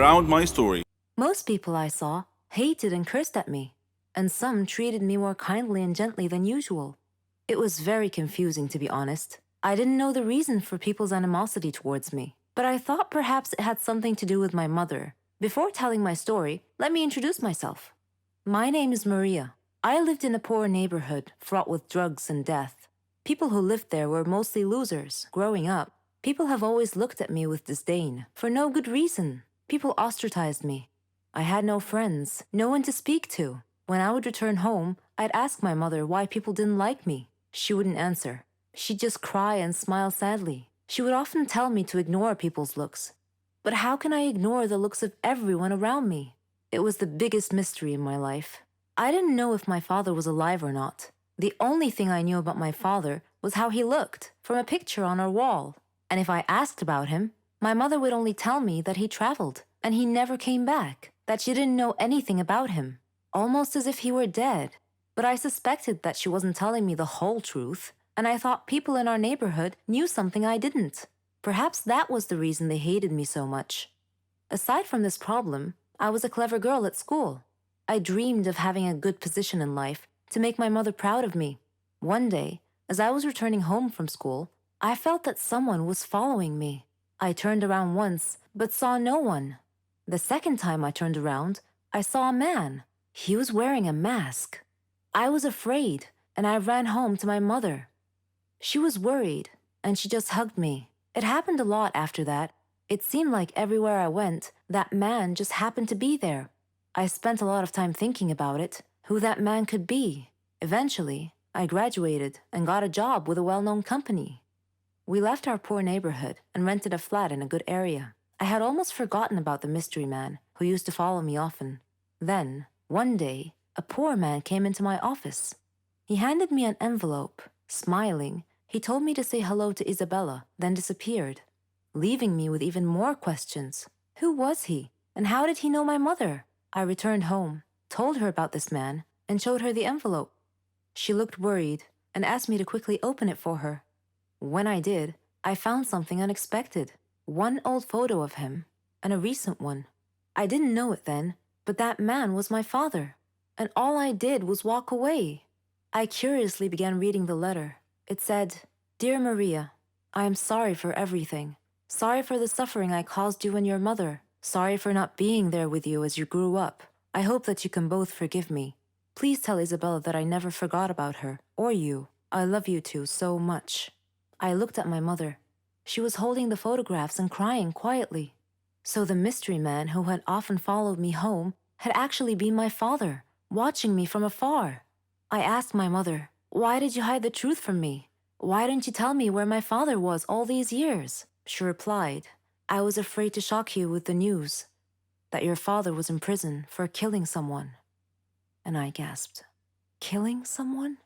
around my story. Most people I saw hated and cursed at me, and some treated me more kindly and gently than usual. It was very confusing, to be honest. I didn't know the reason for people's animosity towards me, but I thought perhaps it had something to do with my mother. Before telling my story, let me introduce myself. My name is Maria. I lived in a poor neighborhood fraught with drugs and death. People who lived there were mostly losers. Growing up, people have always looked at me with disdain, for no good reason. People ostracized me. I had no friends, no one to speak to. When I would return home, I'd ask my mother why people didn't like me. She wouldn't answer. She'd just cry and smile sadly. She would often tell me to ignore people's looks. But how can I ignore the looks of everyone around me? It was the biggest mystery in my life. I didn't know if my father was alive or not. The only thing I knew about my father was how he looked, from a picture on our wall. And if I asked about him, my mother would only tell me that he traveled, and he never came back, that she didn't know anything about him, almost as if he were dead. But I suspected that she wasn't telling me the whole truth, and I thought people in our neighborhood knew something I didn't. Perhaps that was the reason they hated me so much. Aside from this problem, I was a clever girl at school. I dreamed of having a good position in life to make my mother proud of me. One day, as I was returning home from school, I felt that someone was following me. I turned around once, but saw no one. The second time I turned around, I saw a man. He was wearing a mask. I was afraid, and I ran home to my mother. She was worried, and she just hugged me. It happened a lot after that. It seemed like everywhere I went, that man just happened to be there. I spent a lot of time thinking about it, who that man could be. Eventually, I graduated and got a job with a well-known company. We left our poor neighborhood and rented a flat in a good area. I had almost forgotten about the mystery man who used to follow me often. Then, one day, a poor man came into my office. He handed me an envelope. Smiling, he told me to say hello to Isabella, then disappeared, leaving me with even more questions. Who was he, and how did he know my mother? I returned home, told her about this man, and showed her the envelope. She looked worried and asked me to quickly open it for her. When I did, I found something unexpected. One old photo of him, and a recent one. I didn't know it then, but that man was my father, and all I did was walk away. I curiously began reading the letter. It said, "Dear Maria, I am sorry for everything. Sorry for the suffering I caused you and your mother. Sorry for not being there with you as you grew up. I hope that you can both forgive me. Please tell Isabella that I never forgot about her, or you. I love you two so much." I looked at my mother. She was holding the photographs and crying quietly. So the mystery man who had often followed me home had actually been my father, watching me from afar. I asked my mother, "Why did you hide the truth from me? Why didn't you tell me where my father was all these years?" She replied, "I was afraid to shock you with the news that your father was in prison for killing someone." And I gasped, "Killing someone?"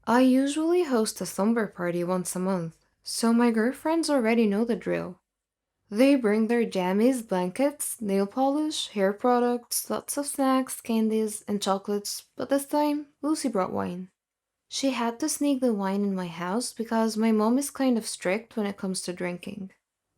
I usually host a slumber party once a month, so my girlfriends already know the drill. They bring their jammies, blankets, nail polish, hair products, lots of snacks, candies, and chocolates, but this time, Lucy brought wine. She had to sneak the wine in my house because my mom is kind of strict when it comes to drinking.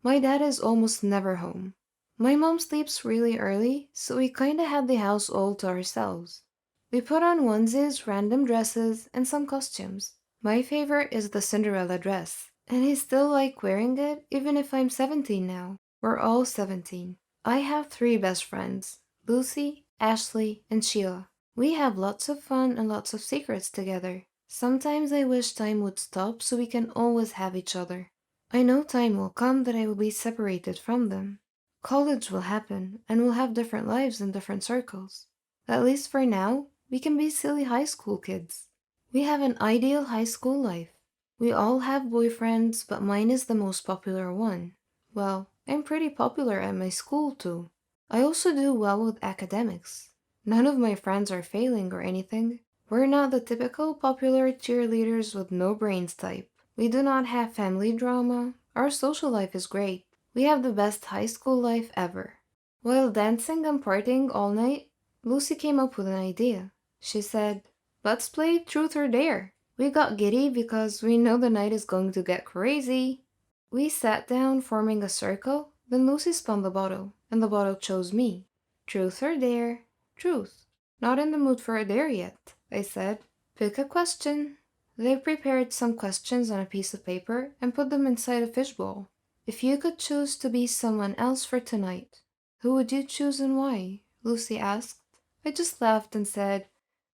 My dad is almost never home. My mom sleeps really early, so we kinda had the house all to ourselves. We put on onesies, random dresses, and some costumes. My favorite is the Cinderella dress, and I still like wearing it even if I'm 17 now. We're all 17. I have three best friends, Lucy, Ashley, and Sheila. We have lots of fun and lots of secrets together. Sometimes I wish time would stop so we can always have each other. I know time will come that I will be separated from them. College will happen, and we'll have different lives in different circles. At least for now, we can be silly high school kids. We have an ideal high school life. We all have boyfriends, but mine is the most popular one. Well, I'm pretty popular at my school too. I also do well with academics. None of my friends are failing or anything. We're not the typical popular cheerleaders with no brains type. We do not have family drama. Our social life is great. We have the best high school life ever. While dancing and partying all night, Lucy came up with an idea. She said, "Let's play Truth or Dare." We got giddy because we know the night is going to get crazy. We sat down forming a circle, Then Lucy spun the bottle, and the bottle chose me. Truth or dare? Truth. Not in the mood for a dare yet, I said. Pick a question. They prepared some questions on a piece of paper and put them inside a fishbowl. If you could choose to be someone else for tonight, who would you choose and why? Lucy asked. I just laughed and said,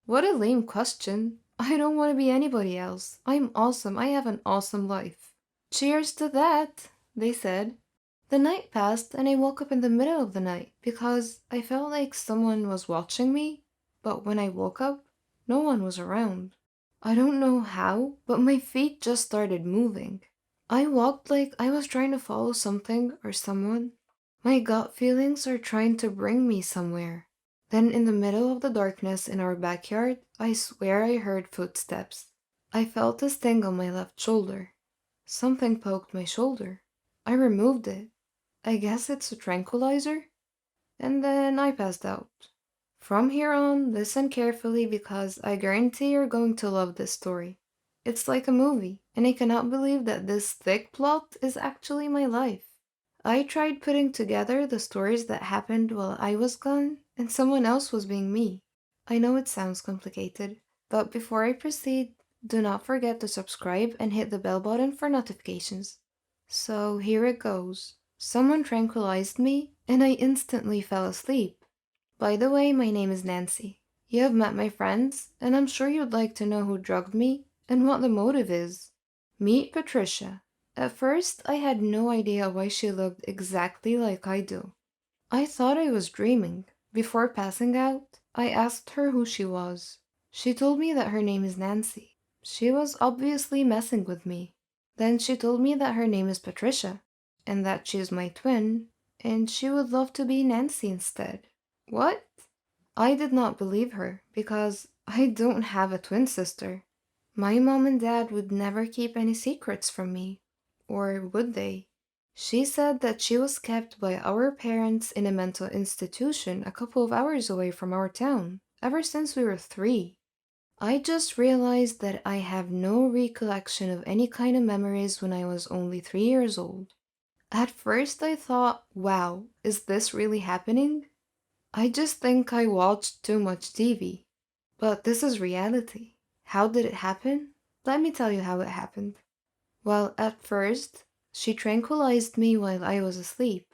what a lame question. I don't want to be anybody else. I'm awesome. I have an awesome life. Cheers to that, they said. The night passed and I woke up in the middle of the night because I felt like someone was watching me, but when I woke up, no one was around. I don't know how, but my feet just started moving. I walked like I was trying to follow something or someone. My gut feelings are trying to bring me somewhere. Then, in the middle of the darkness in our backyard, I swear I heard footsteps. I felt a sting on my left shoulder. Something poked my shoulder. I removed it. I guess it's a tranquilizer? And then I passed out. From here on, listen carefully because I guarantee you're going to love this story. It's like a movie, and I cannot believe that this thick plot is actually my life. I tried putting together the stories that happened while I was gone, and someone else was being me. I know it sounds complicated, but before I proceed, do not forget to subscribe and hit the bell button for notifications. So here it goes. Someone tranquilized me, and I instantly fell asleep. By the way, my name is Nancy. You have met my friends, and I'm sure you'd like to know who drugged me and what the motive is. Meet Patricia. At first, I had no idea why she looked exactly like I do. I thought I was dreaming. Before passing out, I asked her who she was. She told me that her name is Nancy. She was obviously messing with me. Then she told me that her name is Patricia, and that she's my twin, and she would love to be Nancy instead. What? I did not believe her because I don't have a twin sister. My mom and dad would never keep any secrets from me. Or would they? She said that she was kept by our parents in a mental institution a couple of hours away from our town, ever since we were 3. I just realized that I have no recollection of any kind of memories when I was only 3 years old. At first I thought, wow, is this really happening? I just think I watched too much TV. But this is reality. How did it happen? Let me tell you how it happened. Well, at first, she tranquilized me while I was asleep.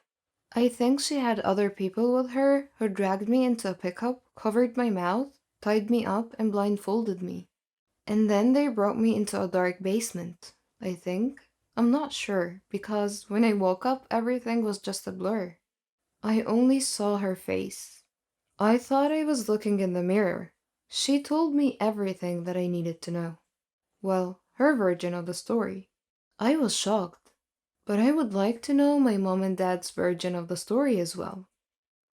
I think she had other people with her who dragged me into a pickup, covered my mouth, tied me up, and blindfolded me. And then they brought me into a dark basement, I think. I'm not sure, because when I woke up, everything was just a blur. I only saw her face. I thought I was looking in the mirror. She told me everything that I needed to know. Well, her version of the story. I was shocked, but I would like to know my mom and dad's version of the story as well.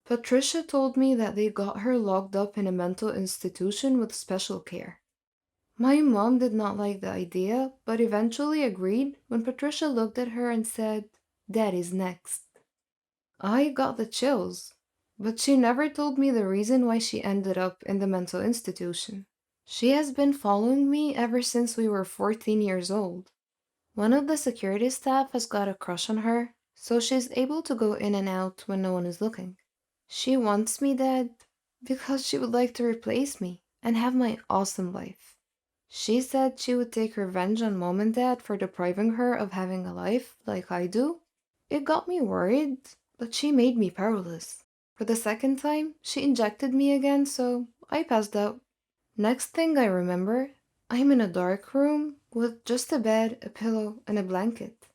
Patricia told me that they got her locked up in a mental institution with special care. My mom did not like the idea, but eventually agreed when Patricia looked at her and said, Daddy's next. I got the chills, but she never told me the reason why she ended up in the mental institution. She has been following me ever since we were 14 years old. One of the security staff has got a crush on her, so she's able to go in and out when no one is looking. She wants me dead because she would like to replace me and have my awesome life. She said she would take revenge on mom and dad for depriving her of having a life like I do. It got me worried, but she made me powerless. For the second time, she injected me again, so I passed out. Next thing I remember, I'm in a dark room with just a bed, a pillow, and a blanket.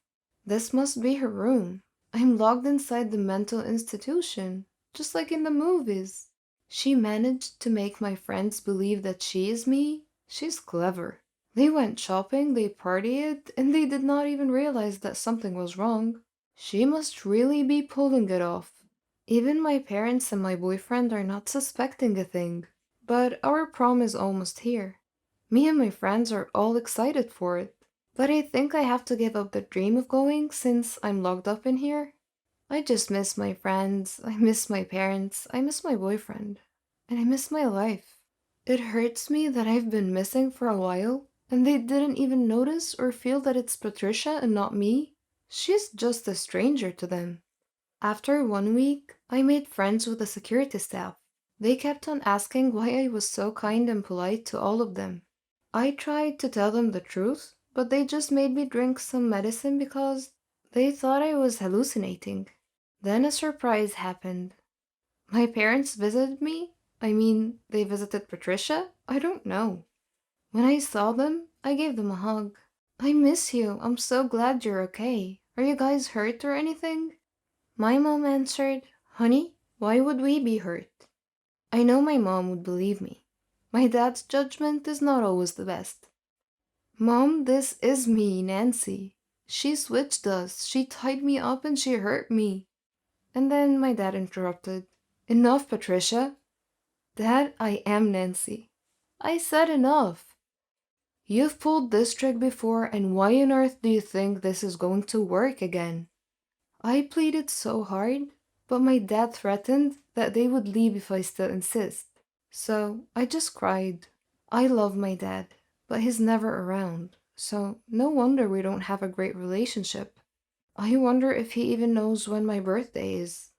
This must be her room. I'm locked inside the mental institution, just like in the movies. She managed to make my friends believe that she is me. She's clever. They went shopping, they partied, and they did not even realize that something was wrong. She must really be pulling it off. Even my parents and my boyfriend are not suspecting a thing. But our prom is almost here. Me and my friends are all excited for it. But I think I have to give up the dream of going since I'm locked up in here. I just miss my friends, I miss my parents, I miss my boyfriend, and I miss my life. It hurts me that I've been missing for a while, and they didn't even notice or feel that it's Patricia and not me. She's just a stranger to them. After 1 week, I made friends with the security staff. They kept on asking why I was so kind and polite to all of them. I tried to tell them the truth, but they just made me drink some medicine because they thought I was hallucinating. Then a surprise happened. My parents visited me. I mean, they visited Patricia? I don't know. When I saw them, I gave them a hug. I miss you. I'm so glad you're okay. Are you guys hurt or anything? My mom answered, Honey, why would we be hurt? I know my mom would believe me. My dad's judgment is not always the best. Mom, this is me, Nancy. She switched us. She tied me up and she hurt me. And then my dad interrupted. Enough, Patricia. Dad, I am Nancy. I said enough. You've pulled this trick before, and why on earth do you think this is going to work again? I pleaded so hard, but my dad threatened that they would leave if I still insist. So I just cried. I love my dad, but he's never around, so no wonder we don't have a great relationship. I wonder if he even knows when my birthday is.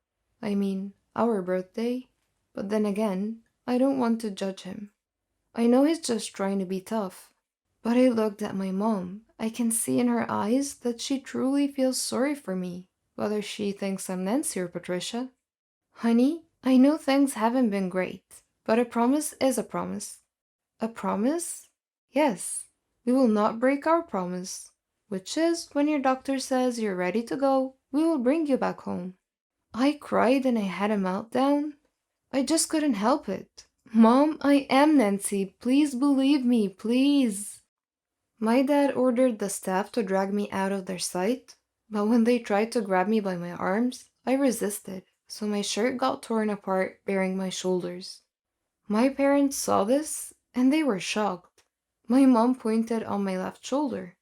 I mean, our birthday. But then again, I don't want to judge him. I know he's just trying to be tough. But I looked at my mom. I can see in her eyes that she truly feels sorry for me, whether she thinks I'm Nancy or Patricia. Honey, I know things haven't been great, but a promise is a promise. A promise? Yes, we will not break our promise, which is when your doctor says you're ready to go, we will bring you back home. I cried and I had a meltdown. I just couldn't help it. Mom, I am Nancy. Please believe me, please. My dad ordered the staff to drag me out of their sight, but when they tried to grab me by my arms, I resisted, so my shirt got torn apart, bearing my shoulders. My parents saw this, and they were shocked. My mom pointed on my left shoulder.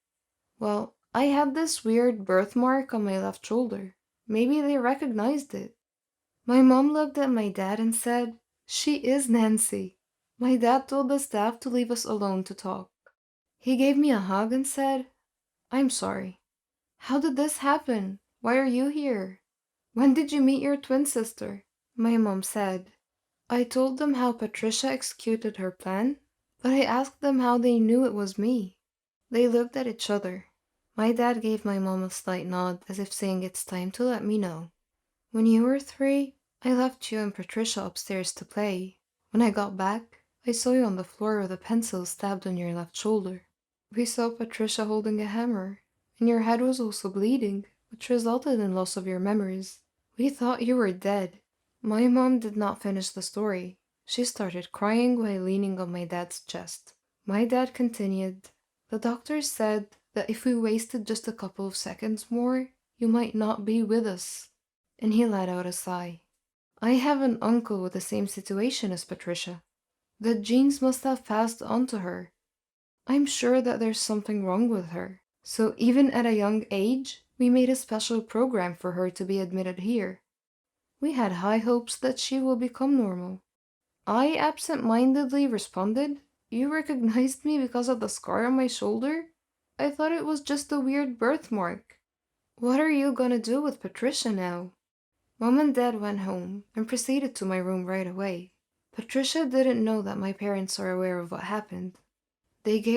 Well, I had this weird birthmark on my left shoulder. Maybe they recognized it. My mom looked at my dad and said, She is Nancy. My dad told the staff to leave us alone to talk. He gave me a hug and said, I'm sorry. How did this happen? Why are you here? When did you meet your twin sister? My mom said. I told them how Patricia executed her plan, but I asked them how they knew it was me. They looked at each other. My dad gave my mom a slight nod as if saying it's time to let me know. When you were 3, I left you and Patricia upstairs to play. When I got back, I saw you on the floor with a pencil stabbed on your left shoulder. We saw Patricia holding a hammer, and your head was also bleeding, which resulted in loss of your memories. We thought you were dead. My mom did not finish the story. She started crying while leaning on my dad's chest. My dad continued, The doctors said that if we wasted just a couple of seconds more, you might not be with us. And he let out a sigh. I have an uncle with the same situation as Patricia. The genes must have passed on to her. I'm sure that there's something wrong with her. So even at a young age, we made a special program for her to be admitted here. We had high hopes that she will become normal. I absent-mindedly responded, You recognized me because of the scar on my shoulder? I thought it was just a weird birthmark. What are you gonna do with Patricia now? Mom and Dad went home and proceeded to my room right away. Patricia didn't know that my parents are aware of what happened. They gave